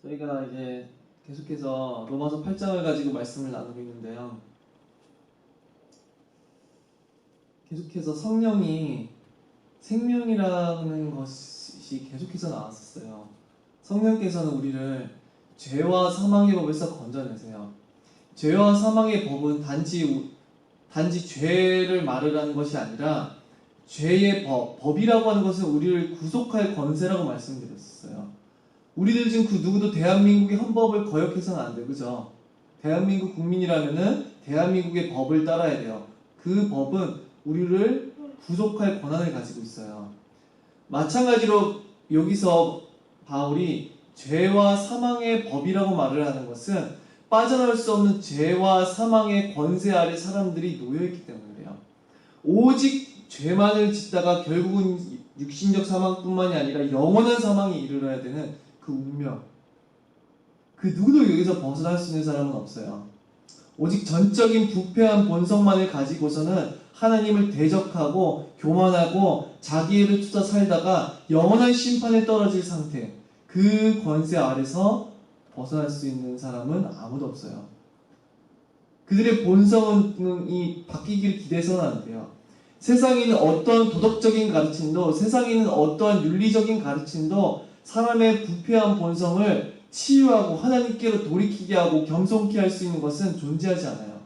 저희가 이제 계속해서 로마서 8장을 가지고 말씀을 나누고 있는데요. 계속해서 성령이 생명이라는 것이 계속해서 나왔었어요. 성령께서는 우리를 죄와 사망의 법에서 건져내세요. 죄와 사망의 법은 단지 죄를 말하는 것이 아니라 죄의 법이라고 하는 것은 우리를 구속할 권세라고 말씀드렸었어요. 우리들 지금 그 누구도 대한민국의 헌법을 거역해서는 안 돼요. 그죠? 대한민국 국민이라면은 대한민국의 법을 따라야 돼요. 그 법은 우리를 구속할 권한을 가지고 있어요. 마찬가지로 여기서 바울이 죄와 사망의 법이라고 말을 하는 것은 빠져나올 수 없는 죄와 사망의 권세 아래 사람들이 놓여있기 때문이에요. 오직 죄만을 짓다가 결국은 육신적 사망뿐만이 아니라 영원한 사망에 이르러야 되는 그 운명, 그 누구도 여기서 벗어날 수 있는 사람은 없어요. 오직 전적인 부패한 본성만을 가지고서는 하나님을 대적하고 교만하고 자기애를 쫓아 살다가 영원한 심판에 떨어질 상태, 그 권세 아래서 벗어날 수 있는 사람은 아무도 없어요. 그들의 본성은 바뀌기를 기대해서는 안 돼요. 세상에 있는 어떠한 도덕적인 가르침도, 세상에 있는 어떠한 윤리적인 가르침도 사람의 부패한 본성을 치유하고 하나님께로 돌이키게 하고 겸손케 할 수 있는 것은 존재하지 않아요.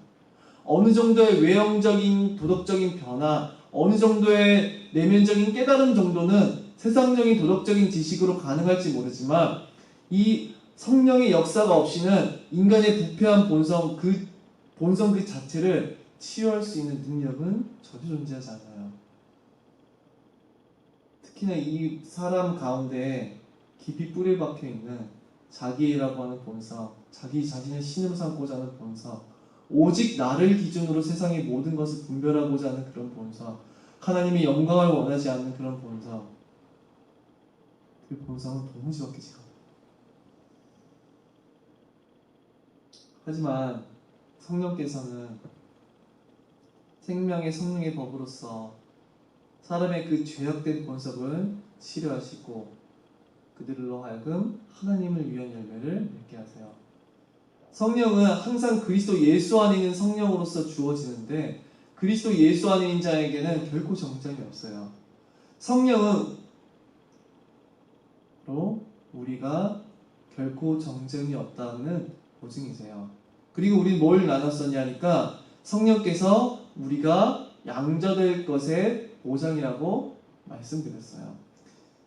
어느 정도의 외형적인 도덕적인 변화, 어느 정도의 내면적인 깨달음 정도는 세상적인 도덕적인 지식으로 가능할지 모르지만 이 성령의 역사가 없이는 인간의 부패한 본성 그 자체를 치유할 수 있는 능력은 전혀 존재하지 않아요. 특히나 이 사람 가운데 깊이 뿌리 박혀 있는 자기라고 하는 본성, 자기 자신을 신으로 삼고자 하는 본성, 오직 나를 기준으로 세상의 모든 것을 분별하고자 하는 그런 본성, 하나님의 영광을 원하지 않는 그런 본성, 그 본성은 도무지 바뀌지 않아요. 하지만 성령께서는 생명의 성령의 법으로서 사람의 그 죄악된 본성을 치료하시고 그들로 하여금 하나님을 위한 열매를 맺게 하세요. 성령은 항상 그리스도 예수 안에 있는 성령으로서 주어지는데 그리스도 예수 안에 있는 자에게는 결코 정점이 없어요. 성령은 우리가 결코 정점이 없다는 보증이세요. 그리고 우리 뭘 나눴었냐니까 성령께서 우리가 양자될 것의 보장이라고 말씀드렸어요.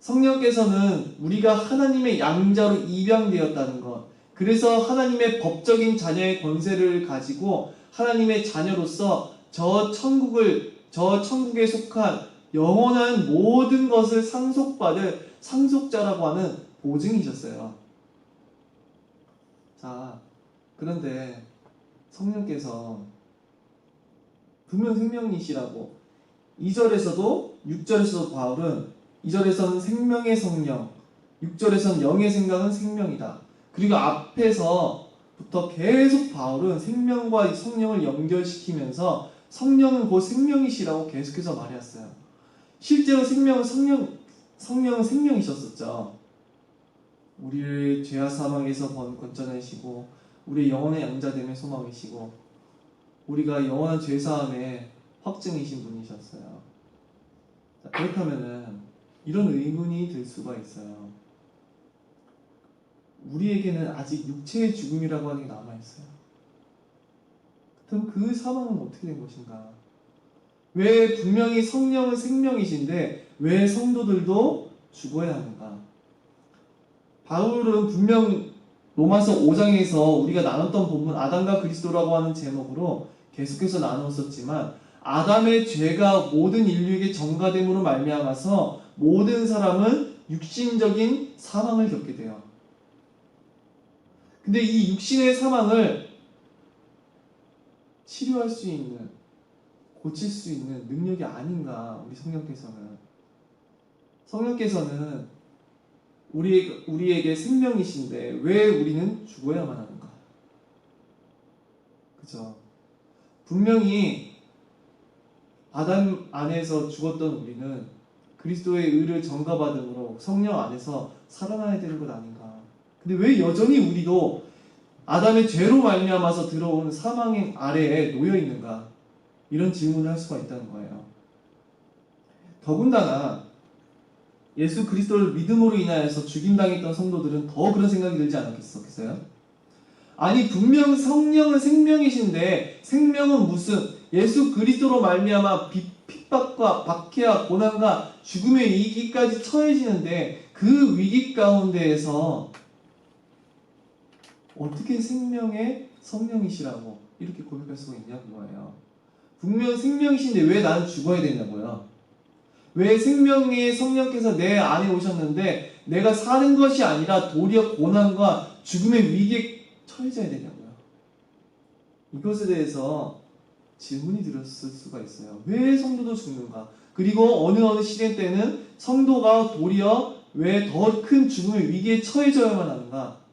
성령께서는 우리가 하나님의 양자로 입양되었다는 것, 그래서 하나님의 법적인 자녀의 권세를 가지고 하나님의 자녀로서 저 천국에 속한 영원한 모든 것을 상속받을 상속자라고 하는 보증이셨어요. 자, 그런데 성령께서 분명 생명이시라고 2절에서도 6절에서도 바울은 2절에서는 생명의 성령, 6절에서는 영의 생각은 생명이다. 그리고 앞에서부터 계속 바울은 생명과 성령을 연결시키면서 성령은 곧 생명이시라고 계속해서 말했어요. 실제로 성령은 생명이셨었죠. 우리를 죄와 사망에서 건져내시고 우리의 영원의 양자됨의 소망이시고 우리가 영원한 죄사함의 확증이신 분이셨어요. 자, 그렇다면은 이런 의문이 들 수가 있어요. 우리에게는 아직 육체의 죽음이라고 하는 게 남아있어요. 그럼 그 사망은 어떻게 된 것인가? 왜 분명히 성령은 생명이신데 왜 성도들도 죽어야 하는가? 바울은 분명 로마서 5장에서 우리가 나눴던 본문 아담과 그리스도라고 하는 제목으로 계속해서 나눴었지만 아담의 죄가 모든 인류에게 전가됨으로 말미암아서 모든 사람은 육신적인 사망을 겪게 돼요. 근데 이 육신의 사망을 치료할 수 있는, 고칠 수 있는 능력이 아닌가, 우리 성령께서는 우리에게 생명이신데 왜 우리는 죽어야만 하는가? 그죠? 분명히 아담 안에서 죽었던 우리는 그리스도의 의를 전가받음으로 성령 안에서 살아나야 되는 것 아닌가? 근데 왜 여전히 우리도 아담의 죄로 말미암아서 들어온 사망의 아래에 놓여 있는가? 이런 질문을 할 수가 있다는 거예요. 더군다나 예수 그리스도를 믿음으로 인하여서 죽임당했던 성도들은 더 그런 생각이 들지 않았겠어요? 아니 분명 성령은 생명이신데 생명은 무슨 예수 그리스도로 말미암아 핍박과 박해와 고난과 죽음의 위기까지 처해지는데 그 위기 가운데에서 어떻게 생명의 성령이시라고 이렇게 고백할 수가 있냐는 거예요. 분명 생명이신데 왜 나는 죽어야 되냐고요. 왜 생명의 성령께서 내 안에 오셨는데 내가 사는 것이 아니라 도리어 고난과 죽음의 위기에 처해져야 되냐고요. 이것에 대해서 질문이 들었을 수가 있어요. 왜 성도도 죽는가? 그리고 어느 시대 때는 성도가 도리어 왜 더 큰 죽음의 위기에 처해져야만 하는가?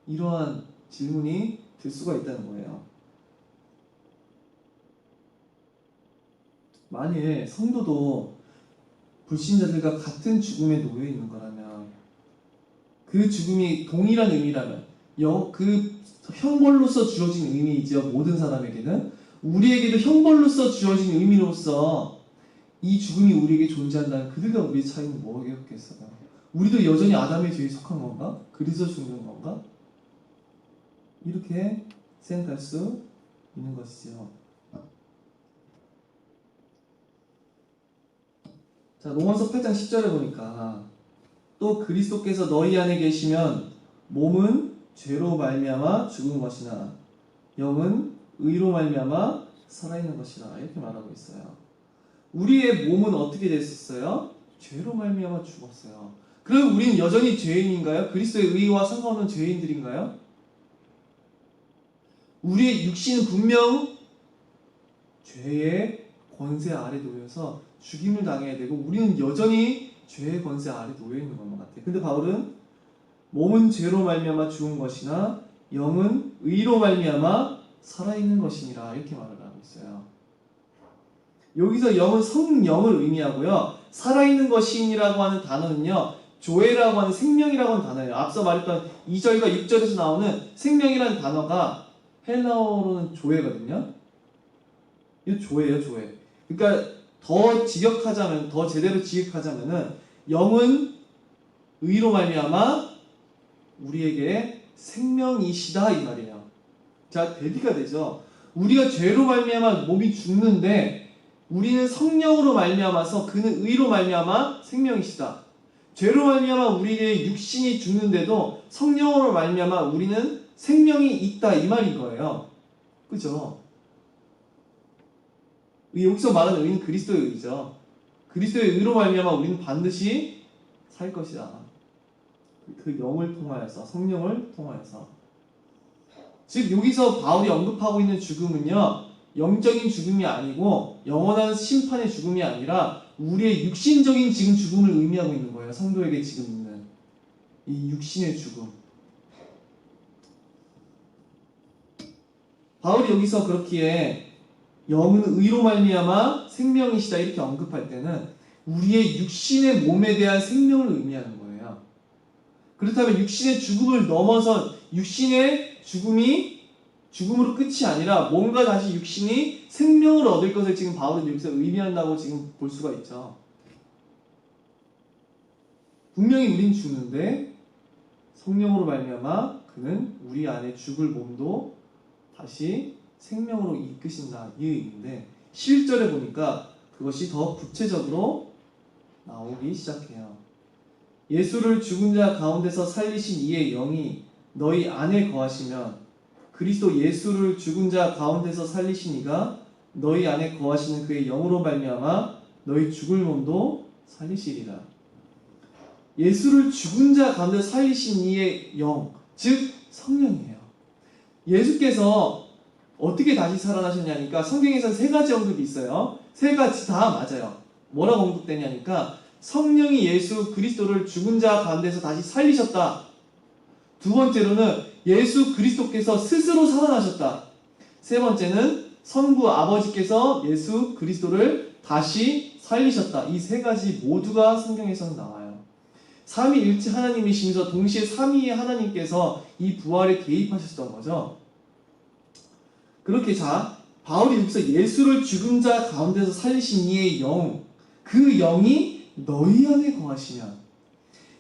이러한 질문이 들 수가 있다는 거예요. 만일 성도도 불신자들과 같은 죽음에 놓여 있는 거라면 그 죽음이 동일한 의미라면 그 형벌로서 주어진 의미이죠. 모든 사람에게는 우리에게도 형벌로서 주어진 의미로서 이 죽음이 우리에게 존재한다면 그들과 우리의 차이는 뭐겠어요? 우리도 여전히 아담의 죄에 속한 건가? 그래서 죽는 건가? 이렇게 생각할 수 있는 것이죠. 자, 로마서 8장 10절에 보니까 또 그리스도께서 너희 안에 계시면 몸은 죄로 말미암아 죽은 것이나 영은 의로 말미암아 살아있는 것이라 이렇게 말하고 있어요. 우리의 몸은 어떻게 됐었어요? 죄로 말미암아 죽었어요. 그럼 우리는 여전히 죄인인가요? 그리스도의 의와 상관없는 죄인들인가요? 우리의 육신은 분명 죄의 권세 아래 놓여서 죽임을 당해야 되고 우리는 여전히 죄의 권세 아래 놓여 있는 것 같아요. 근데 바울은 몸은 죄로 말미암아 죽은 것이나 영은 의로 말미암아 살아있는 것이니라 이렇게 말을 하고 있어요. 여기서 영은 성령을 의미하고요. 살아있는 것이니라고 하는 단어는요. 조에라고 하는 생명이라고 하는 단어예요. 앞서 말했던 2절과 6절에서 나오는 생명이라는 단어가 헬라어로는 조에거든요. 이거 조예요, 조에. 그러니까 더 직역하자면, 더 제대로 직역하자면은 영은 의로 말미암아 우리에게 생명이시다 이 말이에요. 자, 대비가 되죠. 우리가 죄로 말미암아 몸이 죽는데 우리는 성령으로 말미암아서 그는 의로 말미암아 생명이시다. 죄로 말미암아 우리의 육신이 죽는데도 성령으로 말미암아 우리는 생명이 있다 이 말인 거예요. 그죠? 여기서 말하는 의는 그리스도의 의죠. 그리스도의 의로 말미암아 우리는 반드시 살 것이다. 그 영을 통하여서, 성령을 통하여서. 즉 여기서 바울이 언급하고 있는 죽음은요, 영적인 죽음이 아니고 영원한 심판의 죽음이 아니라 우리의 육신적인 지금 죽음을 의미하고 있는 거예요. 성도에게 지금 있는 이 육신의 죽음. 바울이 여기서 그렇기에 영은 의로 말미암아 생명이시다 이렇게 언급할 때는 우리의 육신의 몸에 대한 생명을 의미하는 거예요. 그렇다면 육신의 죽음을 넘어서 육신의 죽음이 죽음으로 끝이 아니라 뭔가 다시 육신이 생명을 얻을 것을 지금 바울은 여기서 의미한다고 지금 볼 수가 있죠. 분명히 우린 죽는데 성령으로 말미암아 그는 우리 안에 죽을 몸도 다시 생명으로 이끄신다 이 의미인데 11절에 보니까 그것이 더 구체적으로 나오기 시작해요. 예수를 죽은 자 가운데서 살리신 이의 영이 너희 안에 거하시면 그리스도 예수를 죽은 자 가운데서 살리신 이가 너희 안에 거하시는 그의 영으로 말미암아 너희 죽을 몸도 살리시리라. 예수를 죽은 자 가운데 살리신 이의 영, 즉 성령이에요. 예수께서 어떻게 다시 살아나셨냐니까 성경에서는 세 가지 언급이 있어요. 세 가지 다 맞아요. 뭐라고 언급되냐니까 성령이 예수 그리스도를 죽은 자 가운데서 다시 살리셨다. 두 번째로는 예수 그리스도께서 스스로 살아나셨다. 세 번째는 성부 아버지께서 예수 그리스도를 다시 살리셨다. 이 세 가지 모두가 성경에서는 나와요. 삼위일체 하나님이시면서 동시에 삼위의 하나님께서 이 부활에 개입하셨던 거죠. 그렇게 바울이 여기서 예수를 죽은 자 가운데서 살리신 이의 영, 그 영이 너희 안에 거하시면,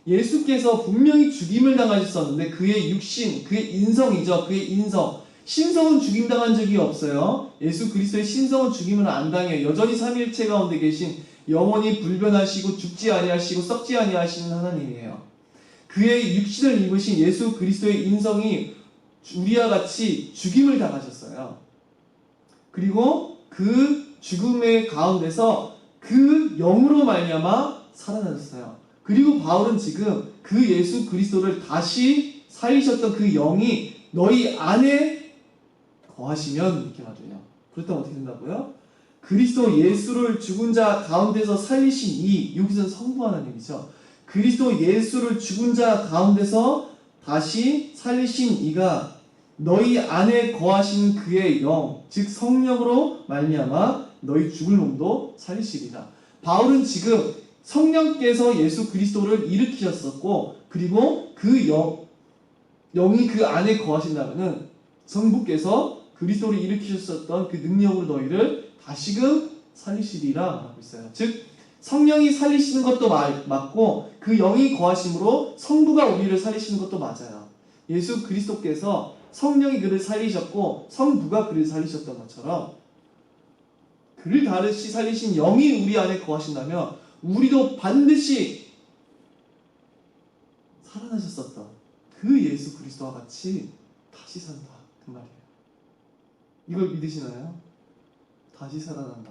예수께서 분명히 죽임을 당하셨었는데 그의 육신, 그의 인성이죠. 그의 인성, 신성은 죽임당한 적이 없어요. 예수 그리스도의 신성은 죽임을 안 당해요. 여전히 삼위일체 가운데 계신 영원히 불변하시고 죽지 아니하시고 썩지 아니하시는 하나님이에요. 그의 육신을 입으신 예수 그리스도의 인성이 우리와 같이 죽임을 당하셨어요. 그리고 그 죽음의 가운데서 그 영으로 말미암아 살아나셨어요. 그리고 바울은 지금 그 예수 그리스도를 다시 살리셨던 그 영이 너희 안에 거하시면, 이렇게 말해요. 그렇다면 어떻게 된다고요? 그리스도 예수를 죽은 자 가운데서 살리신 이, 여기서는 성부 하나님이죠. 그리스도 예수를 죽은 자 가운데서 다시 살리신 이가 너희 안에 거하신 그의 영, 즉 성령으로 말미암아 너희 죽을 몸도 살리시리라. 바울은 지금 성령께서 예수 그리스도를 일으키셨었고, 그리고 그 영이 그 안에 거하신다면은 성부께서 그리스도를 일으키셨었던 그 능력으로 너희를 다시금 살리시리라 말하고 있어요. 즉 성령이 살리시는 것도 맞고 그 영이 거하심으로 성부가 우리를 살리시는 것도 맞아요. 예수 그리스도께서 성령이 그를 살리셨고 성부가 그를 살리셨던 것처럼 그를 다시 살리신 영이 우리 안에 거하신다면 우리도 반드시 살아나셨었던 그 예수 그리스도와 같이 다시 산다, 그 말이에요. 이걸 믿으시나요? 다시 살아난다.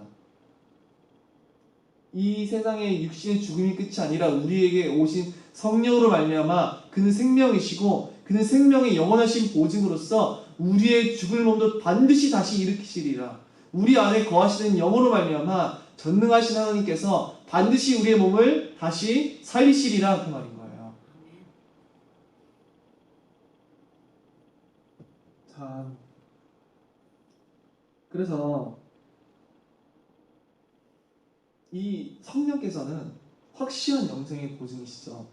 이 세상의 육신의 죽음이 끝이 아니라 우리에게 오신 성령으로 말미암아 그는 생명이시고 그는 생명의 영원하신 보증으로서 우리의 죽을 몸도 반드시 다시 일으키시리라. 우리 안에 거하시는 영으로 말미암아 전능하신 하나님께서 반드시 우리의 몸을 다시 살리시리라, 그 말인 거예요. 자, 그래서 이 성령께서는 확실한 영생의 보증이시죠.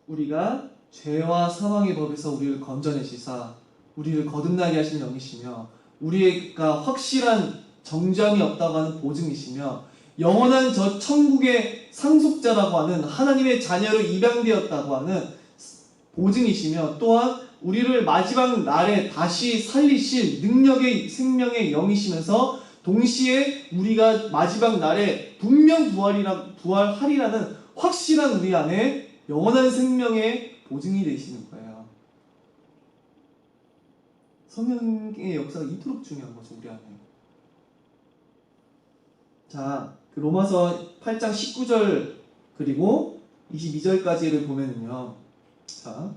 우리가 죄와 사망의 법에서 우리를 건져내시사 우리를 거듭나게 하신 영이시며 우리가 확실한 정죄함이 없다고 하는 보증이시며 영원한 저 천국의 상속자라고 하는 하나님의 자녀로 입양되었다고 하는 보증이시며 또한 우리를 마지막 날에 다시 살리실 능력의 생명의 영이시면서 동시에 우리가 마지막 날에 분명 부활하리라는 확실한 우리 안에 영원한 생명의 보증이 되시는 거예요. 성령의 역사가 이토록 중요한 거죠, 우리 안에. 자, 그 로마서 8장 19절 그리고 22절까지를 보면은요. 자,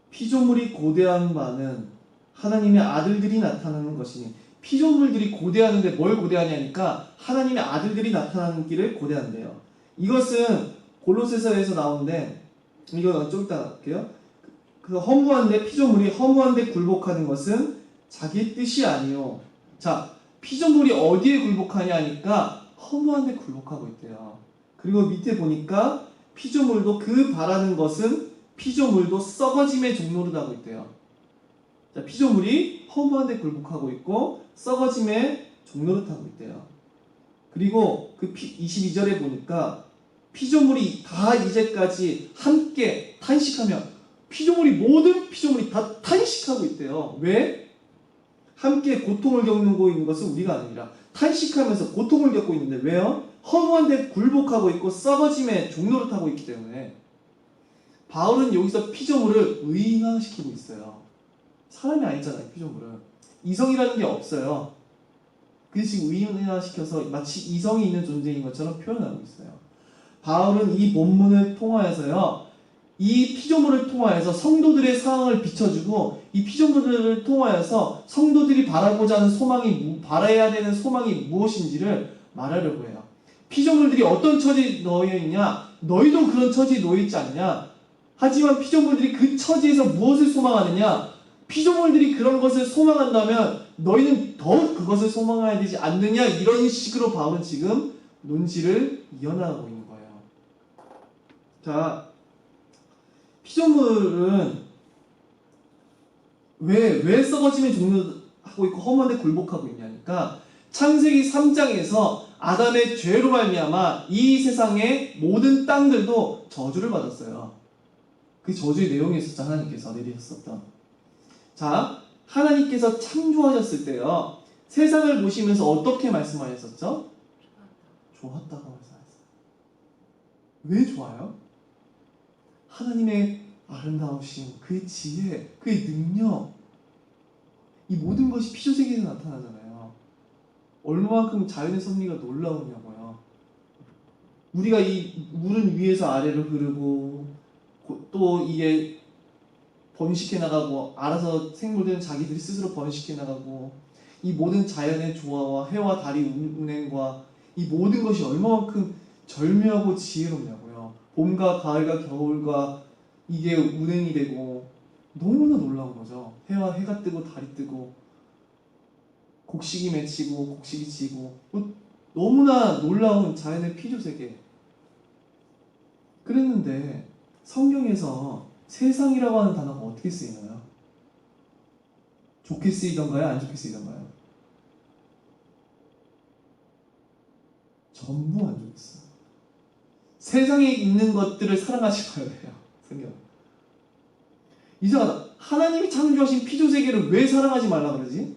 피조물이 고대한 바는 하나님의 아들들이 나타나는 것이니, 피조물들이 고대하는데 뭘 고대하냐니까 하나님의 아들들이 나타나는 길을 고대한대요. 이것은 골로새서에서 나오는데 이건 좀 이따 할게요. 그 허무한데 피조물이 허무한데 굴복하는 것은 자기 뜻이 아니요. 자, 피조물이 어디에 굴복하냐 하니까 허무한데 굴복하고 있대요. 그리고 밑에 보니까 피조물도 그 바라는 것은 피조물도 썩어짐의 종로를 하고 있대요. 자, 피조물이 허무한데 굴복하고 있고 썩어짐의 종로를 타고 있대요. 그리고 그 22절에 보니까 피조물이 다 이제까지 함께 탄식하며 모든 피조물이 다 탄식하고 있대요. 왜? 함께 고통을 겪고 있는 것은 우리가 아니라 탄식하면서 고통을 겪고 있는데 왜요? 허무한데 굴복하고 있고 썩어짐의 종로를 타고 있기 때문에. 바울은 여기서 피조물을 의인화시키고 있어요. 사람이 아니잖아요, 피조물은. 이성이라는 게 없어요. 그래서 지금 의인화시켜서 마치 이성이 있는 존재인 것처럼 표현하고 있어요. 바울은 이 본문을 통하여서요, 이 피조물을 통하여서 성도들의 상황을 비춰주고 이 피조물들을 통하여서 성도들이 바라고자 하는 바라야 되는 소망이 무엇인지를 말하려고 해요. 피조물들이 어떤 처지에 놓여 있냐? 너희도 그런 처지에 놓여 있지 않냐? 하지만 피조물들이 그 처지에서 무엇을 소망하느냐? 피조물들이 그런 것을 소망한다면 너희는 더욱 그것을 소망해야 되지 않느냐? 이런 식으로 바울은 지금 논지를 이어나가고 있는 거예요. 자, 피조물은 왜 썩어짐의 종류하고 있고 허무한데 굴복하고 있냐니까 창세기 3장에서 아담의 죄로 말미암아 이 세상의 모든 땅들도 저주를 받았어요. 그 저주의 내용이 있었죠. 하나님께서 내리셨었던. 자, 하나님께서 창조하셨을 때요. 세상을 보시면서 어떻게 말씀하셨었죠? 좋았다고 말씀하셨어요. 왜 좋아요? 하나님의 아름다우심, 그의 지혜, 그의 능력, 이 모든 것이 피조세계에서 나타나잖아요. 얼마만큼 자연의 섭리가 놀라우냐고요. 우리가 이 물은 위에서 아래로 흐르고 또 이게 번식해 나가고 알아서 생물들은 자기들이 스스로 번식해 나가고 이 모든 자연의 조화와 해와 달이 운행과 이 모든 것이 얼마만큼 절묘하고 지혜롭냐고요. 봄과 가을과 겨울과 이게 운행이 되고 너무나 놀라운 거죠. 해가 뜨고 달이 뜨고 곡식이 맺히고 곡식이 지고 너무나 놀라운 자연의 피조세계. 그랬는데 성경에서 세상이라고 하는 단어가 어떻게 쓰이나요? 좋게 쓰이던가요? 안 좋게 쓰이던가요? 전부 안 좋게 써요. 세상에 있는 것들을 사랑하지 말아야 돼요. 성경. 이상하다. 하나님이 창조하신 피조세계를 왜 사랑하지 말라 그러지?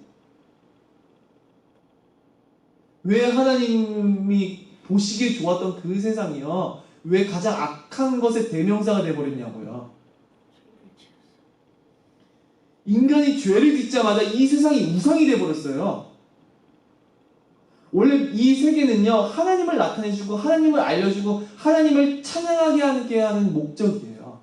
왜 하나님이 보시기에 좋았던 그 세상이요? 왜 가장 악한 것의 대명사가 되어버렸냐고요? 인간이 죄를 짓자마자 이 세상이 우상이 되어버렸어요. 원래 이 세계는요, 하나님을 나타내주고, 하나님을 알려주고, 하나님을 찬양하게 하는 목적이에요.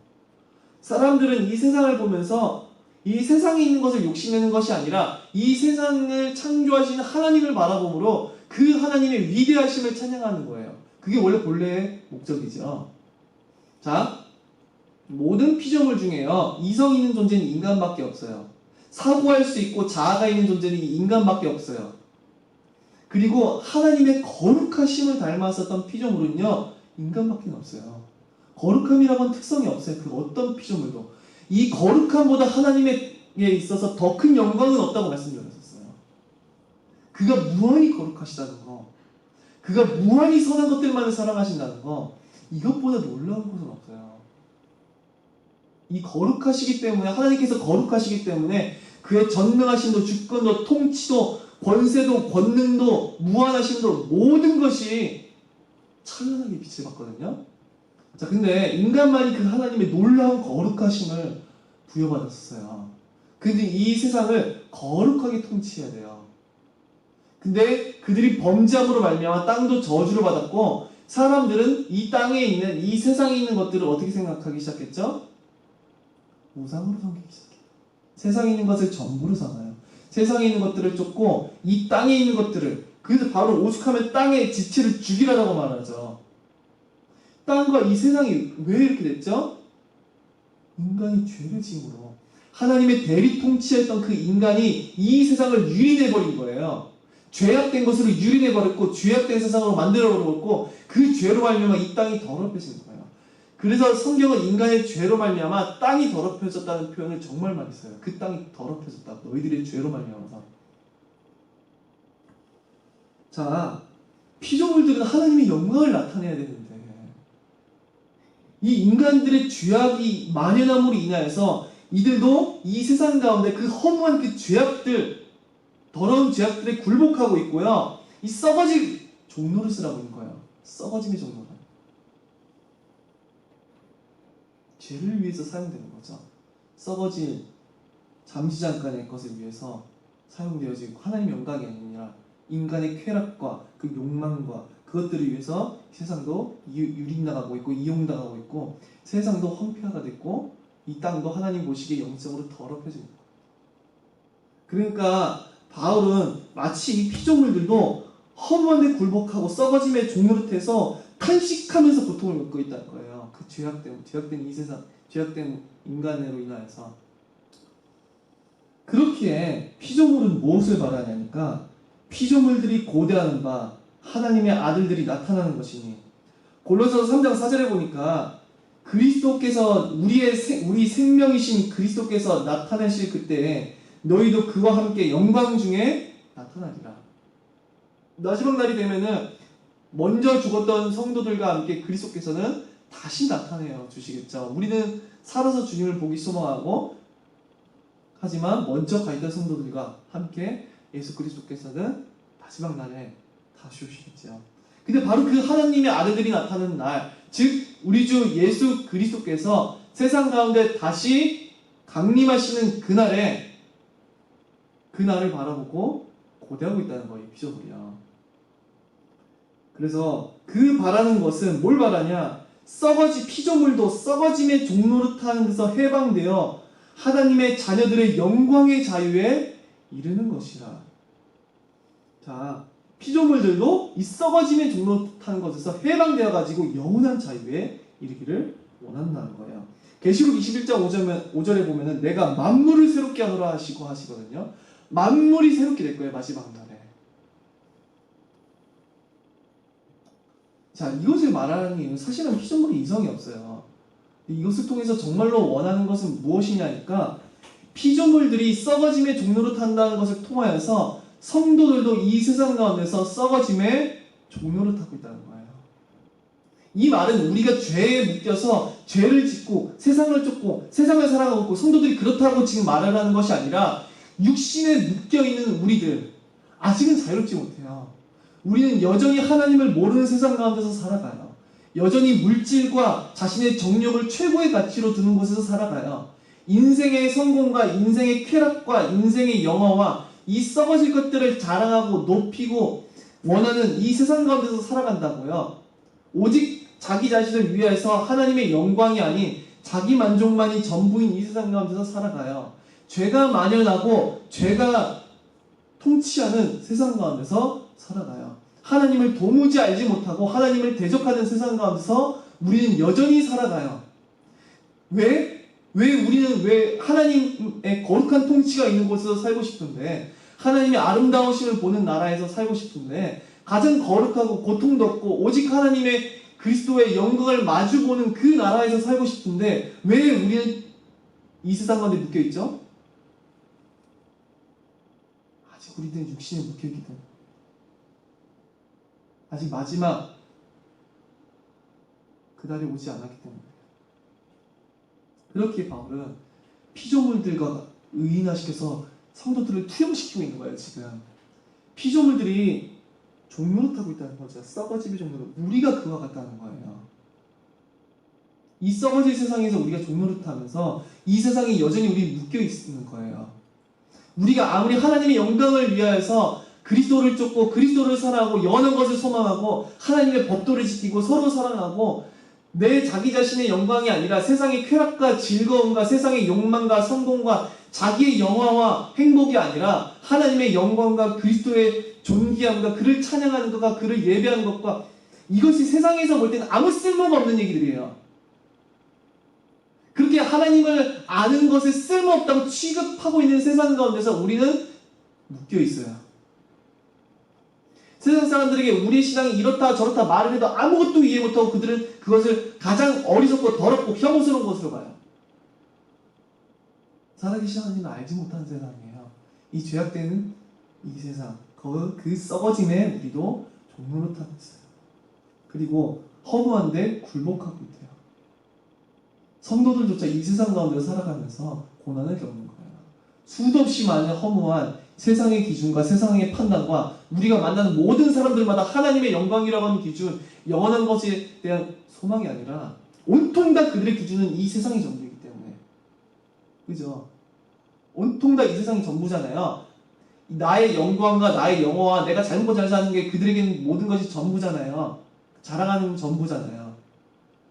사람들은 이 세상을 보면서 이 세상에 있는 것을 욕심내는 것이 아니라 이 세상을 창조하시는 하나님을 바라보므로 그 하나님의 위대하심을 찬양하는 거예요. 그게 원래 본래의 목적이죠. 자, 모든 피조물 중에요, 이성 있는 존재는 인간밖에 없어요. 사고할 수 있고 자아가 있는 존재는 인간밖에 없어요. 그리고 하나님의 거룩하심을 닮았었던 피조물은요, 인간밖에 없어요. 거룩함이라고 하는 특성이 없어요. 그 어떤 피조물도. 이 거룩함보다 하나님에 있어서 더 큰 영광은 없다고 말씀드렸었어요. 그가 무한히 거룩하시다는 거, 그가 무한히 선한 것들만을 사랑하신다는 거, 이것보다 놀라운 것은 없어요. 이 거룩하시기 때문에, 하나님께서 거룩하시기 때문에 그의 전능하심도 주권도 통치도 권세도 권능도 무한하심도 모든 것이 찬란하게 빛을 받거든요. 자, 근데 인간만이 그 하나님의 놀라운 거룩하심을 부여받았어요. 근데 이 세상을 거룩하게 통치해야 돼요. 근데 그들이 범죄함으로 말미암아 땅도 저주를 받았고, 사람들은 이 땅에 있는, 이 세상에 있는 것들을 어떻게 생각하기 시작했죠? 우상으로 섬기기 시작해요. 세상에 있는 것을 전부로 삼아요. 세상에 있는 것들을 쫓고 이 땅에 있는 것들을, 그래서 바로 오죽하면 땅의 지체를 죽이라고 말하죠. 땅과 이 세상이 왜 이렇게 됐죠? 인간이 죄를 지음으로 하나님의 대리 통치했던 그 인간이 이 세상을 유린해버린 거예요. 죄악된 것으로 유린해버렸고 죄악된 세상으로 만들어버렸고 그 죄로 말미암아 이 땅이 더럽혀진 거예요. 그래서 성경은 인간의 죄로 말미암아 땅이 더럽혀졌다는 표현을 정말 많이 써요. 그 땅이 더럽혀졌다고. 너희들의 죄로 말미암아서. 자, 피조물들은 하나님의 영광을 나타내야 되는데 이 인간들의 죄악이 만연함으로 인하여서 이들도 이 세상 가운데 그 허무한 그 죄악들, 더러운 죄악들에 굴복하고 있고요. 이 썩어질 종로를 쓰라고 있는 거예요. 썩어짐의 종로를. 죄를 위해서 사용되는 거죠. 썩어질 잠시 잠깐의 것을 위해서 사용되어지고 하나님의 영광이 아니라 인간의 쾌락과 그 욕망과 그것들을 위해서 세상도 유린당하고 있고 이용당하고 있고 세상도 황폐화가 됐고 이 땅도 하나님 보시기에 영적으로 더럽혀집니다. 그러니까 바울은 마치 이 피조물들도 허무한 데 굴복하고 썩어짐의 종노릇해서 탄식하면서 고통을 겪고 있다는 거예요. 그 죄악된 이 세상, 죄악된 인간으로 인하여서. 그렇기에 피조물은 무엇을 바라냐니까 피조물들이 고대하는 바 하나님의 아들들이 나타나는 것이니, 골로새서 3장 4절에 보니까 그리스도께서 우리 생명이신 그리스도께서 나타나실 그때에 너희도 그와 함께 영광 중에 나타나리라. 마지막 날이 되면은 먼저 죽었던 성도들과 함께 그리스도께서는 다시 나타내어 주시겠죠. 우리는 살아서 주님을 보기 소망하고, 하지만 먼저 가 있던 성도들과 함께 예수 그리스도께서는 마지막 날에 다시 오시겠죠. 근데 바로 그 하나님의 아들들이 나타나는 날, 즉 우리 주 예수 그리스도께서 세상 가운데 다시 강림하시는 그날에, 그날을 바라보고 고대하고 있다는 거예요. 피조물이요. 그래서 그 바라는 것은 뭘 바라냐? 피조물도 썩어짐의 종노릇하는 데서 해방되어 하나님의 자녀들의 영광의 자유에 이르는 것이라. 자, 피조물들도 이 썩어짐의 종노릇하는 것에서 해방되어 가지고 영원한 자유에 이르기를 원한다는 거예요. 계시록 21장 5절에 보면은 내가 만물을 새롭게 하노라 하시고 하시거든요. 만물이 새롭게 될 거예요, 마지막 날에. 자, 이것을 말하는 이유는 사실은 피조물이 이성이 없어요. 이것을 통해서 정말로 원하는 것은 무엇이냐니까, 피조물들이 썩어짐의 종로를 탄다는 것을 통하여서 성도들도 이 세상 가운데서 썩어짐의 종로를 타고 있다는 거예요. 이 말은 우리가 죄에 묶여서 죄를 짓고 세상을 쫓고 세상을 사랑하고 있고 성도들이 그렇다고 지금 말을 하는 것이 아니라, 육신에 묶여있는 우리들, 아직은 자유롭지 못해요. 우리는 여전히 하나님을 모르는 세상 가운데서 살아가요. 여전히 물질과 자신의 정욕을 최고의 가치로 두는 곳에서 살아가요. 인생의 성공과 인생의 쾌락과 인생의 영화와 이 썩어질 것들을 자랑하고 높이고 원하는 이 세상 가운데서 살아간다고요. 오직 자기 자신을 위해서 하나님의 영광이 아닌 자기 만족만이 전부인 이 세상 가운데서 살아가요. 죄가 만연하고 죄가 통치하는 세상 가운데서 살아가요. 하나님을 도무지 알지 못하고 하나님을 대적하는 세상 가운데서 우리는 여전히 살아가요. 왜 우리는 왜 하나님의 거룩한 통치가 있는 곳에서 살고 싶은데, 하나님의 아름다우심을 보는 나라에서 살고 싶은데, 가장 거룩하고 고통도 없고 오직 하나님의 그리스도의 영광을 마주보는 그 나라에서 살고 싶은데, 왜 우리는 이 세상 가운데 묶여있죠? 아직 우리는 육신에 묶여있기 때문에, 아직 마지막 그날이 오지 않았기 때문에. 그렇게 바울은 피조물들과 의인화시켜서 성도들을 투영시키고 있는 거예요. 지금 피조물들이 종노릇하고 있다는 거죠. 썩어짐의 종노릇. 우리가 그와 같다는 거예요. 이 썩어질 세상에서 우리가 종노릇하면서 이 세상에 여전히 우리 묶여 있는 거예요. 우리가 아무리 하나님의 영광을 위하여서 그리스도를 쫓고 그리스도를 사랑하고 영원한 것을 소망하고 하나님의 법도를 지키고 서로 사랑하고, 내 자기 자신의 영광이 아니라 세상의 쾌락과 즐거움과 세상의 욕망과 성공과 자기의 영화와 행복이 아니라 하나님의 영광과 그리스도의 존귀함과 그를 찬양하는 것과 그를 예배하는 것과, 이것이 세상에서 볼 때는 아무 쓸모가 없는 얘기들이에요. 그렇게 하나님을 아는 것에 쓸모없다고 취급하고 있는 세상 가운데서 우리는 묶여 있어요. 세상 사람들에게 우리의 신앙이 이렇다 저렇다 말을 해도 아무것도 이해 못하고 그들은 그것을 가장 어리석고 더럽고 혐오스러운 것으로 봐요. 살아계신 하나님을 알지 못하는 세상이에요. 이 죄악된 이 세상, 그 썩어짐에 우리도 종노릇하고 있어요. 그리고 허무한데 굴복하고 있대요. 성도들조차 이 세상 가운데 살아가면서 고난을 겪는 거예요. 수도 없이 많은 허무한 세상의 기준과 세상의 판단과 우리가 만나는 모든 사람들마다 하나님의 영광이라고 하는 기준, 영원한 것에 대한 소망이 아니라 온통 다 그들의 기준은 이 세상이 전부이기 때문에, 그죠? 온통 다 이 세상이 전부잖아요. 나의 영광과 나의 영어와 내가 잘 먹고 잘 사는 게 그들에게는 모든 것이 전부잖아요. 자랑하는 전부잖아요.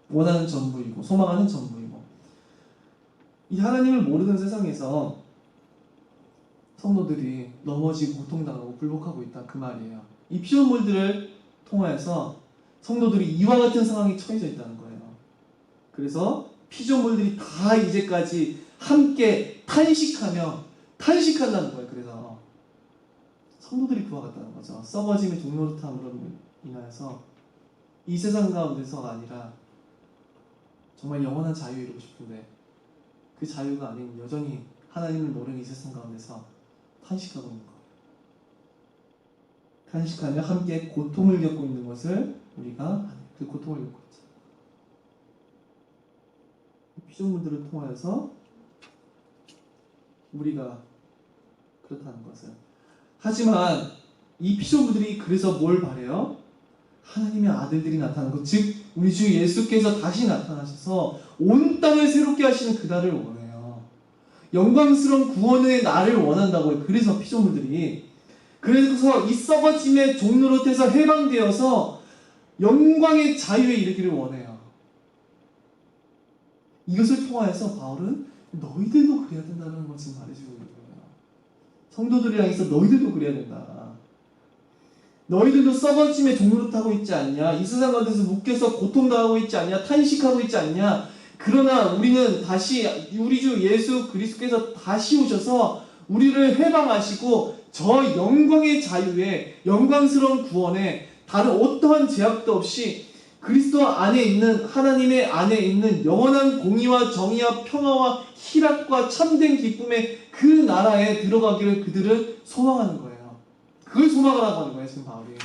원하는 전부이고 소망하는 전부이고. 이 하나님을 모르는 세상에서 성도들이 넘어지고 고통당하고 굴복하고 있다, 그 말이에요. 이 피조물들을 통하여서 성도들이 이와 같은 상황에 처해져 있다는 거예요. 그래서 피조물들이 다 이제까지 함께 탄식한다는 거예요. 그래서 성도들이 그와 같다는 거죠. 썩어짐의 종노릇함으로 인하여서 이 세상 가운데서가 아니라 정말 영원한 자유에 이루고 싶은데 그 자유가 아닌 여전히 하나님을 모르는 이 세상 가운데서 탄식하고 있는 것. 탄식하며 함께 고통을 겪고 있는 것을 우리가 그 고통을 겪고 있죠. 피조물들을 통하여서 우리가 그렇다는 것을. 하지만 이 피조물들이 그래서 뭘 바래요? 하나님의 아들들이 나타나는 것, 즉 우리 주 예수께서 다시 나타나셔서 온 땅을 새롭게 하시는 그날을 원해요. 영광스러운 구원의 날을 원한다고요. 그래서 피조물들이, 그래서 이 썩어짐의 종노릇에서 해방되어서 영광의 자유에 이르기를 원해요. 이것을 통하여서 바울은 너희들도 그래야 된다는 것을 말해주고 있는 거예요. 성도들을 향해서 너희들도 그래야 된다. 너희들도 썩어짐의 종노릇하고 있지 않냐? 이 세상 가운데서 묶여서 고통당하고 있지 않냐? 탄식하고 있지 않냐? 그러나 우리는 다시 우리 주 예수 그리스도께서 다시 오셔서 우리를 해방하시고 저 영광의 자유에, 영광스러운 구원에 다른 어떠한 제약도 없이 그리스도 안에 있는, 하나님의 안에 있는 영원한 공의와 정의와 평화와 희락과 참된 기쁨의 그 나라에 들어가기를 그들은 소망하는 거예요. 그걸 소망하라고 하는 거예요, 지금 바울이.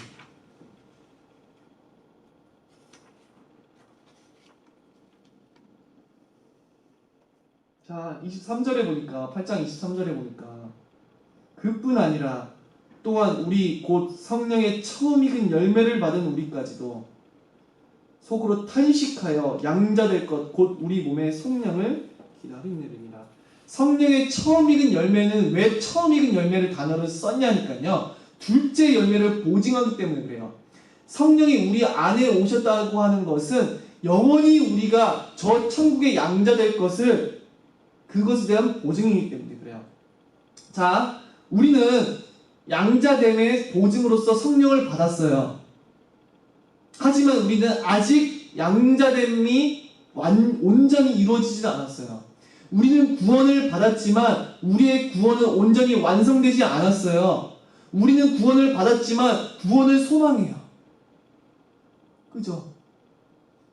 자, 23절에 보니까, 8장 23절에 보니까 그뿐 아니라 또한 우리 곧 성령의 처음 익은 열매를 받은 우리까지도 속으로 탄식하여 양자될 것 곧 우리 몸의 성령을 기다리느니라. 성령의 처음 익은 열매는 왜 처음 익은 열매를 단어를 썼냐니까요. 둘째 열매를 보증하기 때문에 그래요. 성령이 우리 안에 오셨다고 하는 것은 영원히 우리가 저 천국의 양자될 것을, 그것에 대한 보증이기 때문에 그래요. 자, 우리는 양자됨의 보증으로서 성령을 받았어요. 하지만 우리는 아직 양자됨이 온전히 이루어지지 않았어요. 우리는 구원을 받았지만 우리의 구원은 온전히 완성되지 않았어요. 우리는 구원을 받았지만 구원을 소망해요. 그죠?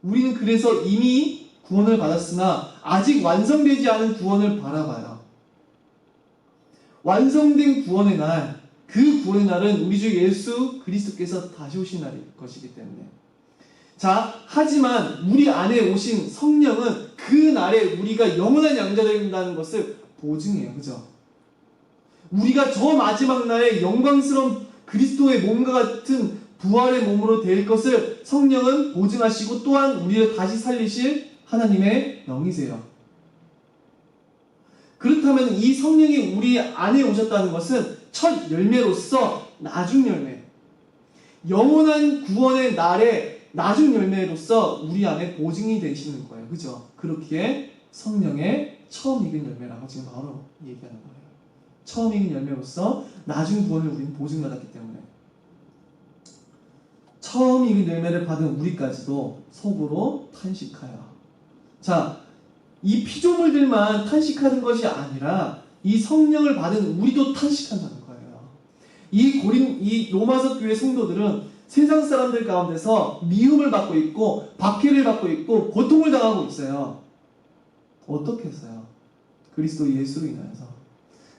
우리는 그래서 이미 구원을 받았으나 아직 완성되지 않은 구원을 바라봐요. 완성된 구원의 날, 그 구원의 날은 우리 주 예수 그리스도께서 다시 오신 날일 것이기 때문에. 자, 하지만 우리 안에 오신 성령은 그 날에 우리가 영원한 양자된다는 것을 보증해요. 그죠? 우리가 저 마지막 날에 영광스러운 그리스도의 몸과 같은 부활의 몸으로 될 것을 성령은 보증하시고 또한 우리를 다시 살리실 하나님의 영이세요. 그렇다면 이 성령이 우리 안에 오셨다는 것은 첫 열매로서 나중 열매, 영원한 구원의 날에 나중 열매로서 우리 안에 보증이 되시는 거예요. 그죠? 그렇기에 성령의 처음 익은 열매라고 지금 바로 얘기하는 거예요. 처음 익은 열매로서 나중 구원을 우리는 보증받았기 때문에 처음 익은 열매를 받은 우리까지도 속으로 탄식하여. 자, 이 피조물들만 탄식하는 것이 아니라 이 성령을 받은 우리도 탄식한다는 거예요. 이 로마서 교회 성도들은 세상 사람들 가운데서 미움을 받고 있고 박해를 받고 있고 고통을 당하고 있어요. 어떻게 했어요? 그리스도 예수로 인하여서.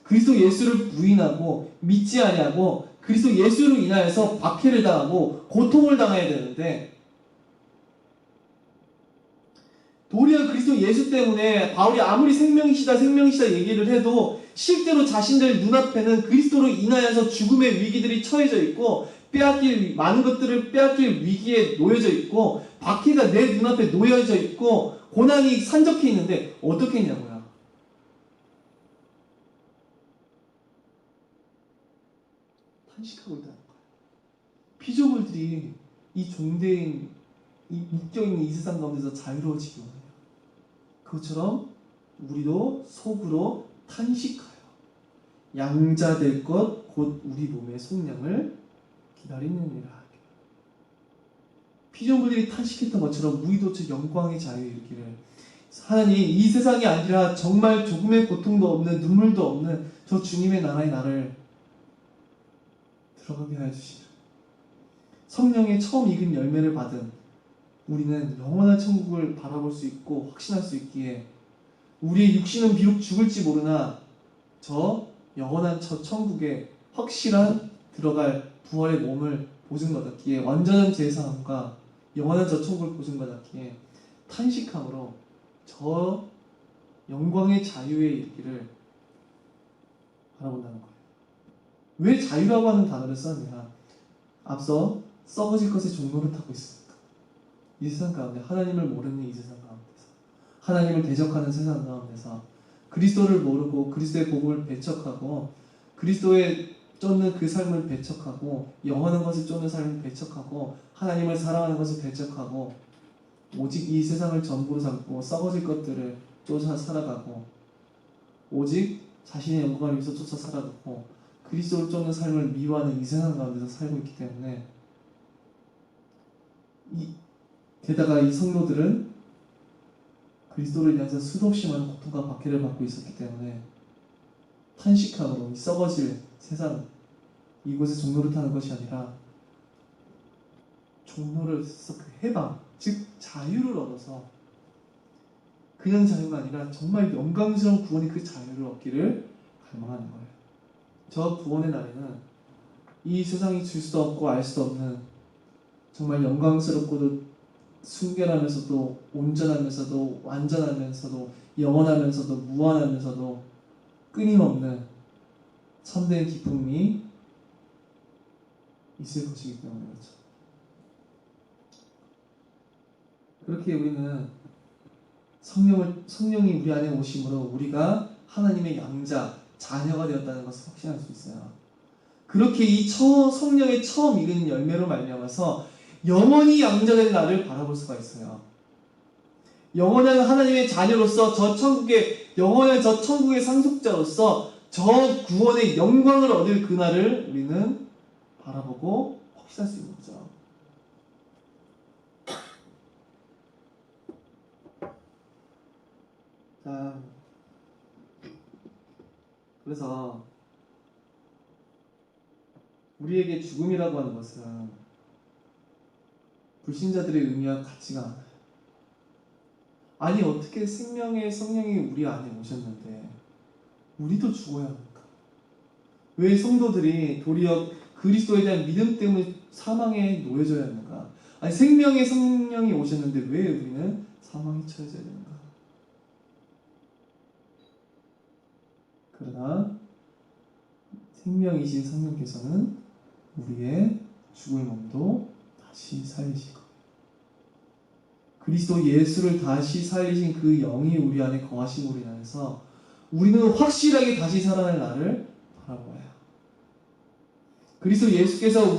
그리스도 예수를 부인하고 믿지 아니하고 그리스도 예수로 인하여서 박해를 당하고 고통을 당해야 되는데, 도리어 그리스도 예수 때문에 바울이 아무리 생명이시다 얘기를 해도 실제로 자신들 눈앞에는 그리스도로 인하여서 죽음의 위기들이 처해져 있고 많은 것들을 빼앗길 위기에 놓여져 있고 박해가 내 눈앞에 놓여져 있고 고난이 산적해 있는데 어떻게 했냐고요. 탄식하고 있다는 거예요. 피조물들이 이 종대인, 이 묶여있는 이 세상 가운데서 자유로워지기 원해요. 그것처럼 우리도 속으로 탄식하여 양자될 것 곧 우리 몸의 속량을 기다리느니라. 피조물들이 탄식했던 것처럼 우리도 저 영광의 자유에 이르기를, 하나님 이 세상이 아니라 정말 조금의 고통도 없는 눈물도 없는 저 주님의 나라의 나를 들어가게 하여 주시라. 성령의 처음 익은 열매를 받은 우리는 영원한 천국을 바라볼 수 있고 확신할 수 있기에 우리의 육신은 비록 죽을지 모르나 저 영원한 저 천국에 확실한 들어갈 부활의 몸을 보증받았기에 완전한 제사함과 영원한 저 천국을 보증받았기에 탄식함으로 저 영광의 자유에 이르기를 바라본다는 거예요. 왜 자유라고 하는 단어를 썼냐? 앞서 썩어질 것의 종로를 타고 있으니까. 이 세상 가운데 하나님을 모르는 이 세상 가운데서 하나님을 대적하는 세상 가운데서 그리스도를 모르고 그리스도의 복음을 배척하고 그리스도의 쫓는 그 삶을 배척하고 영원한 것을 쫓는 삶을 배척하고 하나님을 사랑하는 것을 배척하고 오직 이 세상을 전부로 삼고 썩어질 것들을 쫓아 살아가고 오직 자신의 영광을 위해서 쫓아 살아가고 그리스도를 쫓는 삶을 미워하는 이 세상 가운데서 살고 있기 때문에 게다가 이 성도들은 그리스도를 위해서 수도 없이 많은 고통과 박해를 받고 있었기 때문에 탄식함으로 이 썩어질 세상 이곳에 종로를 타는 것이 아니라 종로를 써서 그 해방 즉 자유를 얻어서 그냥 자유가 아니라 정말 영광스러운 구원의 그 자유를 얻기를 갈망하는 거예요. 저 구원의 날에는 이 세상이 줄 수도 없고 알 수도 없는 정말 영광스럽고도 순결하면서도 온전하면서도 완전하면서도 영원하면서도 무한하면서도 끊임없는 참된 기쁨이 있을 것이기 때문에 그렇죠. 그렇게 우리는 성령이 우리 안에 오심으로 우리가 하나님의 양자, 자녀가 되었다는 것을 확신할 수 있어요. 그렇게 이 성령의 처음 익은 열매로 말미암아서 영원히 양자된 나를 바라볼 수가 있어요. 영원한 하나님의 자녀로서 영원한 저 천국의 상속자로서 저 구원의 영광을 얻을 그날을 우리는 바라보고 확신할 수 있는 거죠. 자, 그래서 우리에게 죽음이라고 하는 것은 불신자들의 의미와 같지가 않아요. 아니 어떻게 생명의 성령이 우리 안에 오셨는데 우리도 죽어야 합니까? 왜 성도들이 도리어 그리스도에 대한 믿음 때문에 사망에 놓여져야 하는가? 아니 생명의 성령이 오셨는데 왜 우리는 사망에 처해져야 되는가? 그러나 생명이신 성령께서는 우리의 죽을 몸도 다시 살리시고 그리스도 예수를 다시 살리신 그 영이 우리 안에 거하심으로 인해서 우리는 확실하게 다시 살아날 날을 바라보아요. 그리스도 예수께서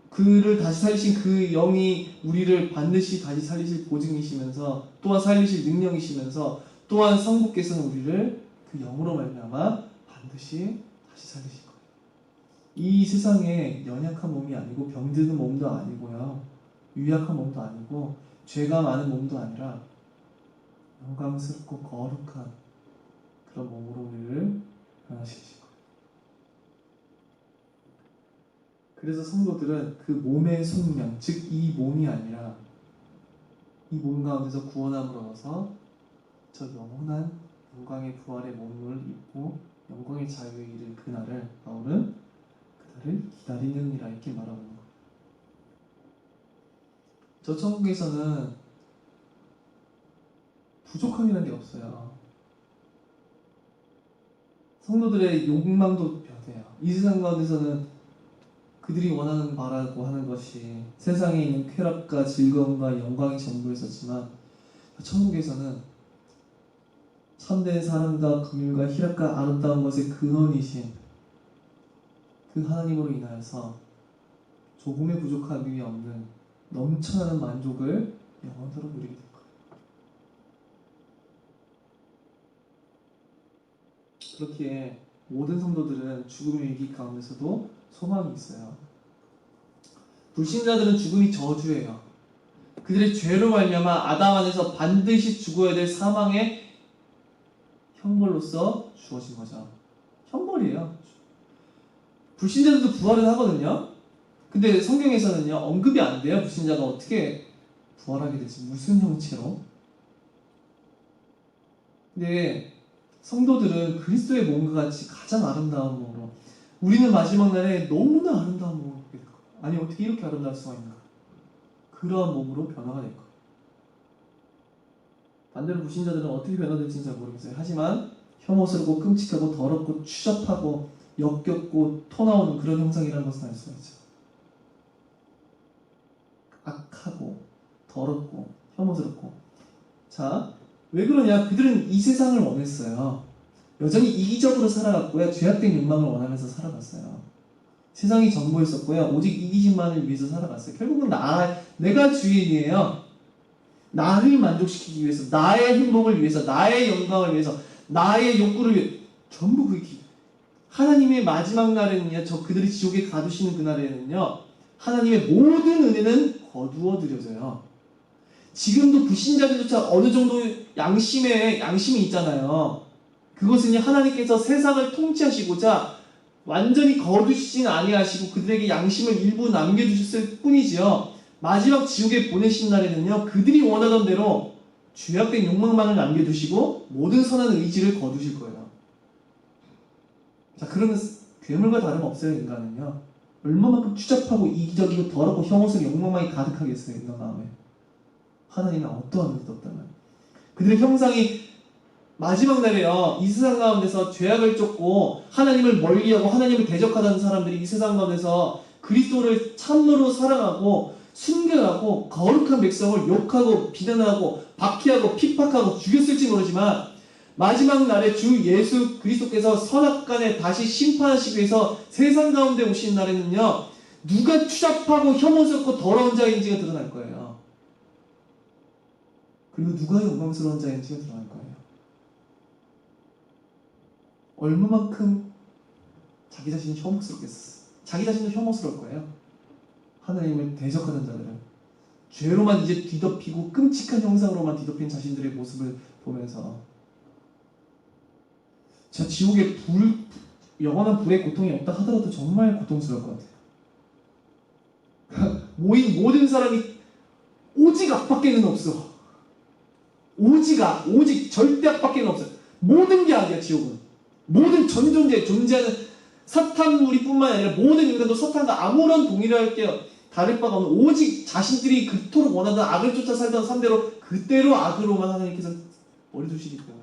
그를 다시 살리신 그 영이 우리를 반드시 다시 살리실 보증이시면서 또한 살리실 능력이시면서 또한 성부께서는 우리를 그 영으로 말미암아 반드시 다시 살리실 거예요. 이 세상에 연약한 몸이 아니고 병드는 몸도 아니고요. 유약한 몸도 아니고 죄가 많은 몸도 아니라 영광스럽고 거룩한 그런 몸으로 우리를 변화시키실 거예요. 그래서 성도들은 그 몸의 속량, 즉 이 몸이 아니라 이 몸 가운데서 구원함을 얻어서 저 영원한 영광의 부활의 몸을 입고 영광의 자유에 이를 그날을 바울은 그날을 기다리느니라 이렇게 말하고 있는 거예요. 저 천국에서는 부족함이라는 게 없어요. 성도들의 욕망도 변해요. 이 세상 가운데서는 그들이 원하는 바라고 하는 것이 세상에 있는 쾌락과 즐거움과 영광이 전부였었지만 천국에서는 참된 사랑과 긍휼과 희락과 아름다운 것의 근원이신 그 하나님으로 인하여서 조금의 부족함이 없는 넘쳐나는 만족을 영원토록 누리게 될 거예요. 그렇기에 모든 성도들은 죽음의 위기 가운데서도 소망이 있어요. 불신자들은 죽음이 저주예요. 그들의 죄로 말미암아 아담 안에서 반드시 죽어야 될 사망의 형벌로서 주어진 거죠. 형벌이에요. 불신자들도 부활은 하거든요. 근데 성경에서는요 언급이 안 돼요. 불신자가 어떻게 부활하게 되지. 무슨 형체로? 근데 성도들은 그리스도의 몸과 같이 가장 아름다운 몸으로, 우리는 마지막 날에 너무나 아름다운 몸으로 보게 될 거예요. 아니 어떻게 이렇게 아름다울 수가 있나? 그러한 몸으로 변화가 될 거예요. 반대로 불신자들은 어떻게 변화될지는 잘 모르겠어요. 하지만 혐오스럽고 끔찍하고 더럽고 추잡하고 역겹고 토 나오는 그런 형상이라는 것을 알 수가 있죠. 악하고 더럽고 혐오스럽고. 자, 왜 그러냐? 그들은 이 세상을 원했어요. 여전히 이기적으로 살아갔고요. 죄악된 욕망을 원하면서 살아갔어요. 세상이 전부였었고요. 오직 이기심만을 위해서 살아갔어요. 결국은 내가 주인이에요. 나를 만족시키기 위해서, 나의 행복을 위해서, 나의 영광을 위해서, 나의 욕구를 위해, 전부 그게 하나님의 마지막 날에는요, 그들이 지옥에 가두시는 그날에는요, 하나님의 모든 은혜는 거두어 드려져요. 지금도 불신자들조차 어느 정도 양심이 있잖아요. 그것은 하나님께서 세상을 통치하시고자 완전히 거두시진 아니하시고 그들에게 양심을 일부 남겨주셨을 뿐이지요. 마지막 지옥에 보내신 날에는요, 그들이 원하던 대로 죄악된 욕망만을 남겨두시고 모든 선한 의지를 거두실 거예요. 자, 그러면 괴물과 다름없어요. 인간은요, 얼마만큼 추잡하고 이기적이고 더럽고 혐오스러운 욕망만이 가득하겠어요. 인간 마음에. 하나님은 어떠한 의도 없다면 그들의 형상이 마지막 날에요, 이 세상 가운데서 죄악을 쫓고 하나님을 멀리하고 하나님을 대적하던 사람들이 이 세상 가운데서 그리스도를 참으로 사랑하고 순결하고 거룩한 백성을 욕하고 비난하고 박해하고 핍박하고 죽였을지 모르지만, 마지막 날에 주 예수 그리스도께서 선악간에 다시 심판하시기 위해서 세상 가운데 오신 날에는요, 누가 추잡하고 혐오스럽고 더러운 자인지가 드러날 거예요. 그리고 누가 영광스러운 자인지가 드러날 거예요. 얼마만큼 자기 자신이 혐오스럽겠어. 자기 자신도 혐오스러울 거예요. 하나님을 대적하는 자들은 죄로만 이제 뒤덮이고 끔찍한 형상으로만 뒤덮인 자신들의 모습을 보면서, 저 지옥에 영원한 불의 고통이 없다 하더라도 정말 고통스러울 것 같아요. 모인 모든 사람이 오직 악밖에는 없어. 오직 절대 악밖에는 없어요. 모든 게 악이야. 지옥은 모든 전 존재하는 사탄무리뿐만 아니라 모든 인간도 사탄과 아무런 동일할 게 다를 바가 없는, 오직 자신들이 그토록 원하던 악을 쫓아 살던 삶대로 그대로 악으로만 하나님께서 머리 두시기 때문에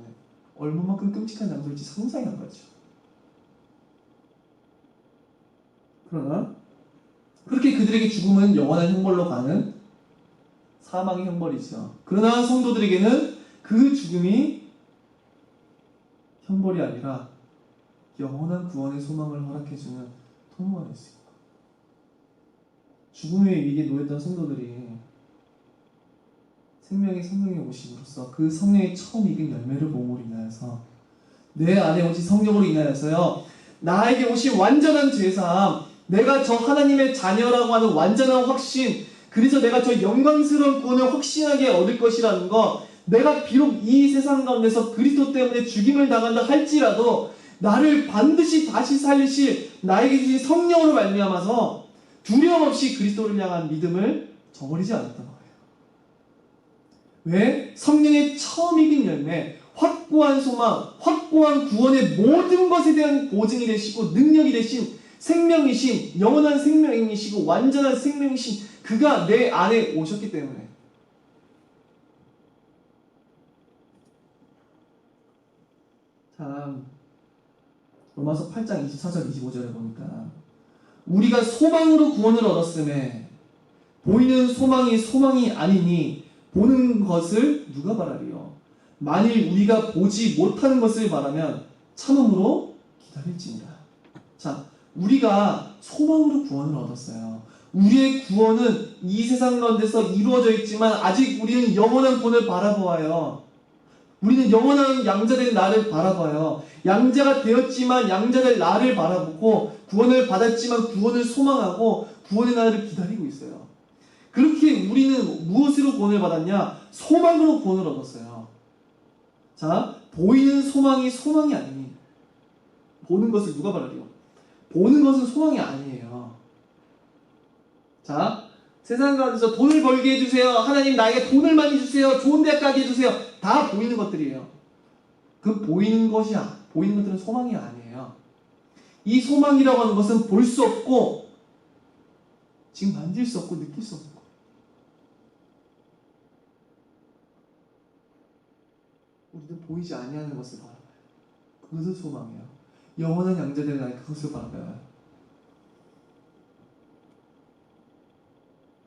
얼마만큼 끔찍한 장소일지 상상이 안 가죠. 그러나 그렇게 그들에게 죽음은 영원한 형벌로 가는 사망의 형벌이죠. 그러나 성도들에게는 그 죽음이 형벌이 아니라 영원한 구원의 소망을 허락해주는 통로가 될 수 있고, 죽음의 위기에 놓였던 성도들이 생명의 성령이 오심으로써 그 성령의 처음 익은 열매를 몸으로 인하여서, 내 안에 오신 성령으로 인하여서요, 나에게 오신 완전한 죄사함, 내가 저 하나님의 자녀라고 하는 완전한 확신, 그래서 내가 저 영광스러운 구원을 확신하게 얻을 것이라는 것, 내가 비록 이 세상 가운데서 그리스도 때문에 죽임을 당한다 할지라도 나를 반드시 다시 살리실 나에게 주신 성령으로 말미암아서 두려움 없이 그리스도를 향한 믿음을 저버리지 않았던 거예요. 왜? 성령의 처음 익은 열매, 확고한 소망, 확고한 구원의 모든 것에 대한 보증이 되시고 능력이 되신 생명이신, 영원한 생명이시고 완전한 생명이신 그가 내 안에 오셨기 때문에. 참, 로마서 8장 24절 25절에 보니까 우리가 소망으로 구원을 얻었음에 보이는 소망이 소망이 아니니 보는 것을 누가 바라리요? 만일 우리가 보지 못하는 것을 바라면 참음으로 기다릴지니라. 자, 우리가 소망으로 구원을 얻었어요. 우리의 구원은 이 세상 가운데서 이루어져 있지만 아직 우리는 영원한 구원을 바라보아요. 우리는 영원한 양자된 나를 바라봐요. 양자가 되었지만 양자될 나를 바라보고, 구원을 받았지만 구원을 소망하고 구원의 날을 기다리고 있어요. 그렇게 우리는 무엇으로 구원을 받았냐? 소망으로 구원을 얻었어요. 자, 보이는 소망이 소망이 아니니 보는 것을 누가 바라리요? 보는 것은 소망이 아니에요. 자, 세상 가운데서 돈을 벌게 해주세요. 하나님 나에게 돈을 많이 주세요. 좋은 대학 가게 해주세요. 다 보이는 것들이에요. 그 보이는 것들은 소망이 아니에요. 이 소망이라고 하는 것은 볼 수 없고 지금 만질 수 없고 느낄 수 없고 우리는 보이지 아니하는 것을 바라봐요. 그것을 소망이에요. 영원한 양자들은 나의 그것을 바라봐요.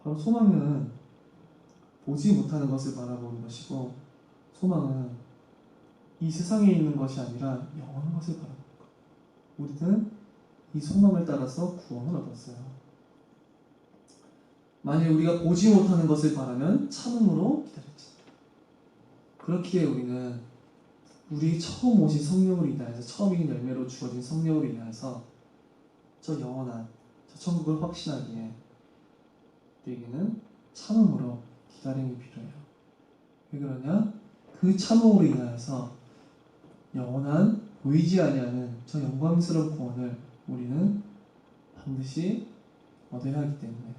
바로 소망은 보지 못하는 것을 바라보는 것이고 소망은 이 세상에 있는 것이 아니라 영원한 것을 바라보는 것. 우리는 이 소망을 따라서 구원을 얻었어요. 만일 우리가 보지 못하는 것을 바라면 참음으로 기다렸지. 그렇기에 우리는 우리 처음 오신 성령으로 인하여서 처음 익은 열매로 주어진 성령으로 인하여서 저 영원한 저 천국을 확신하기에 우리에게는 참음으로 기다림이 필요해요. 왜 그러냐? 그 참음으로 인하여서 영원한 보이지 아니하는 저 영광스러운 구원을 우리는 반드시 얻어야 하기 때문에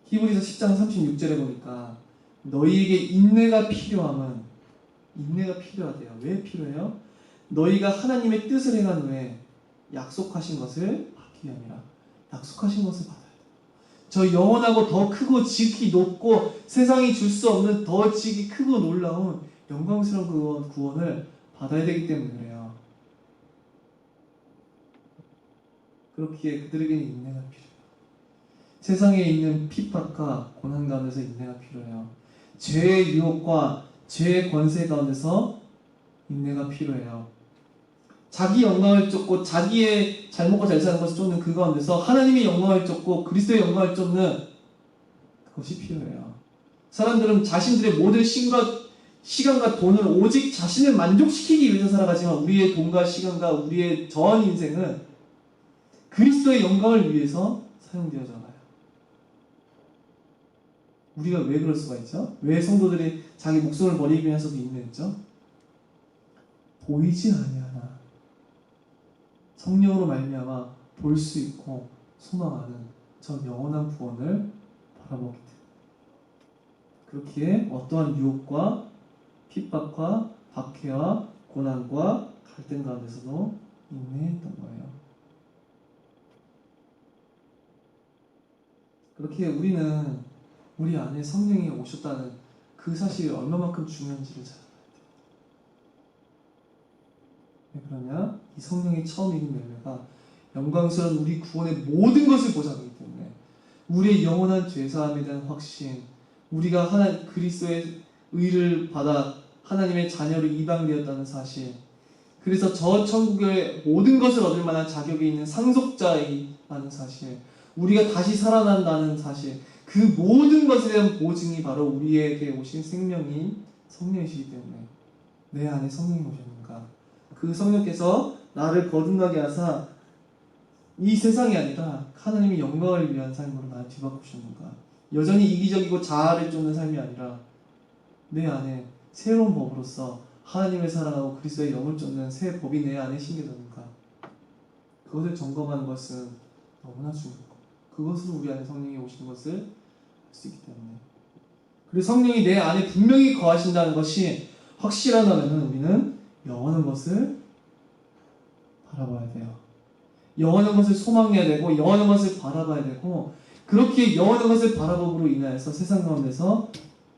히브리서 10장 36절에 보니까 너희에게 인내가 필요하대요. 왜 필요해요? 너희가 하나님의 뜻을 행한 후에 약속하신 것을 받기 위함이라. 약속하신 것을 받아야 돼요. 저 영원하고 더 크고 지극히 높고 세상이 줄 수 없는 더 지극히 크고 놀라운 영광스러운 구원을 받아야 되기 때문에 그래요. 그렇기에 그들에게는 인내가 필요해요. 세상에 있는 핍박과 고난 가운데서 인내가 필요해요. 죄의 유혹과 죄의 권세 가운데서 인내가 필요해요. 자기 영광을 쫓고 자기의 잘못과 잘 사는 것을 쫓는 그 가운데서 하나님의 영광을 쫓고 그리스도의 영광을 쫓는 그것이 필요해요. 사람들은 자신들의 모든 시간과 돈을 오직 자신을 만족시키기 위해서 살아가지만 우리의 돈과 시간과 우리의 저한 인생은 그리스도의 영광을 위해서 사용되어져가요. 우리가 왜 그럴 수가 있죠? 왜 성도들이 자기 목숨을 버리기 위해서도 인내했죠? 보이지 아니하나 성령으로 말미암아 볼 수 있고 소망하는 저 영원한 구원을 바라보기 때문에 그렇기에 어떠한 유혹과 핍박과 박해와 고난과 갈등 가운데서도 인내했던 거예요. 그렇게 우리는 우리 안에 성령이 오셨다는 그 사실이 얼마만큼 중요한지를 잘 알아야 돼요. 왜 그러냐? 이 성령이 처음 익은 열매가 영광스러운 우리 구원의 모든 것을 보장하기 때문에 우리의 영원한 죄사함에 대한 확신, 우리가 그리스도의 의를 받아 하나님의 자녀로 입양되었다는 사실, 그래서 저 천국의 모든 것을 얻을 만한 자격이 있는 상속자이라는 사실, 우리가 다시 살아난다는 사실, 그 모든 것에 대한 보증이 바로 우리에게 오신 생명인 성령이시기 때문에 내 안에 성령이 오셨는가? 그 성령께서 나를 거듭나게 하사 이 세상이 아니라 하나님의 영광을 위한 삶으로 나를 뒤바꾸셨는가? 여전히 이기적이고 자아를 쫓는 삶이 아니라 내 안에 새로운 법으로서 하나님을 사랑하고 그리스도의 영을 쫓는 새 법이 내 안에 심겨졌는가? 그것을 점검하는 것은 너무나 중요하고 그것으로 우리 안에 성령이 오신 것을 알 수 있기 때문에 그리고 성령이 내 안에 분명히 거하신다는 것이 확실하다면 우리는 영원한 것을 바라봐야 돼요. 영원한 것을 소망해야 되고 영원한 것을 바라봐야 되고 그렇게 영원한 것을 바라봄으로 인하여서 세상 가운데서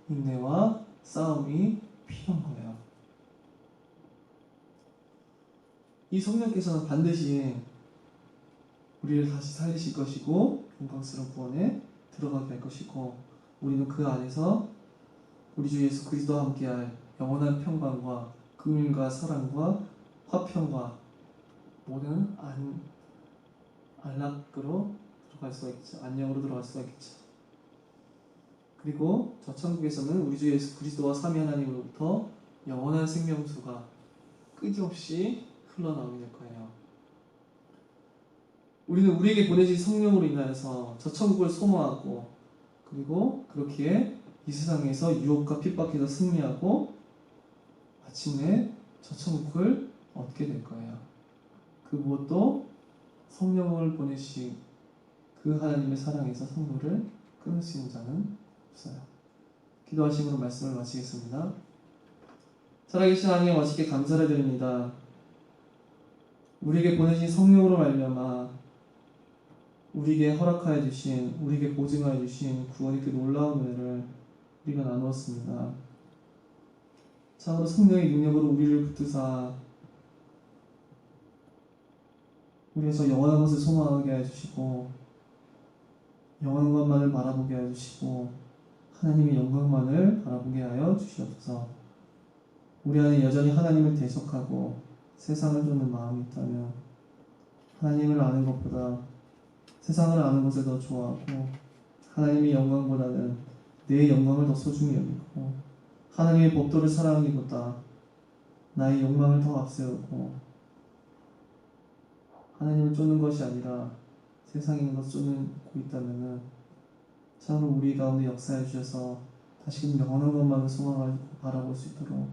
인내와 싸움이 필요한 거예요. 이 성령께서는 반드시 우리를 다시 살리실 것이고 영광스러운 구원에 들어가게 할 것이고 우리는 그 안에서 우리 주 예수 그리스도와 함께할 영원한 평강과 긍휼과 사랑과 화평과 모든 안락으로 들어갈 수가 있죠. 안녕으로 들어갈 수가 있겠죠. 그리고 저 천국에서는 우리 주 예수 그리스도와 삼위 하나님으로부터 영원한 생명수가 끊임없이 흘러나오게 될 거예요. 우리는 우리에게 보내진 성령으로 인하여서 저 천국을 소망하고 그리고 그렇기에 이 세상에서 유혹과 핍박에서 승리하고 마침내 저 천국을 얻게 될 거예요. 그 무엇도 성령을 보내신 그 하나님의 사랑에서 성도를 끊을 수 있는 자는 없어요. 기도하심으로 말씀을 마치겠습니다. 살아계신 하나님, 아버지께 감사를 드립니다. 우리에게 보내신 성령으로 말미암아 우리에게 허락하여 주신, 우리에게 보증하여 주신 구원의 그 놀라운 은혜를 우리가 나누었습니다. 참으로 성령의 능력으로 우리를 붙드사 우리에서 영원한 것을 소망하게 해주시고 영원한 것만을 바라보게 해주시고 하나님의 영광만을 바라보게 하여 주시옵소서. 우리 안에 여전히 하나님을 대적하고 세상을 쫓는 마음이 있다면 하나님을 아는 것보다 세상을 아는 것을 더 좋아하고 하나님의 영광보다는 내 영광을 더 소중히 여기고 하나님의 법도를 사랑하기보다 나의 욕망을 더 앞세우고 하나님을 쫓는 것이 아니라 세상에 있는 것을 쫓고 있다면 참으로 우리 가운데 역사해 주셔서 다시금 영원한 것만을 소망하고 바라볼 수 있도록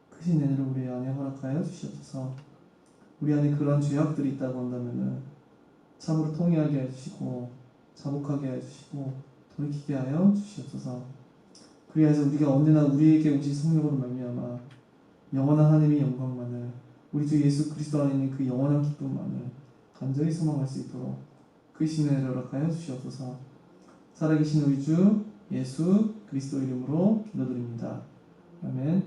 크신 은혜를 우리 안에 허락하여 주시옵소서. 우리 안에 그러한 죄악들이 있다고 한다면 참으로 통회하게 해주시고 자복하게 해주시고 돌이키게 하여 주시옵소서. 그리하여서 우리가 언제나 우리에게 오신 성령으로 말미암아 영원한 하나님의 영광만을 우리 주 예수 그리스도 안에 있는 그 영원한 기쁨만을 간절히 소망할 수 있도록 크신 은혜를 허락하여 주시옵소서. 살아계신 우리 주 예수 그리스도 이름으로 기도드립니다. 아멘.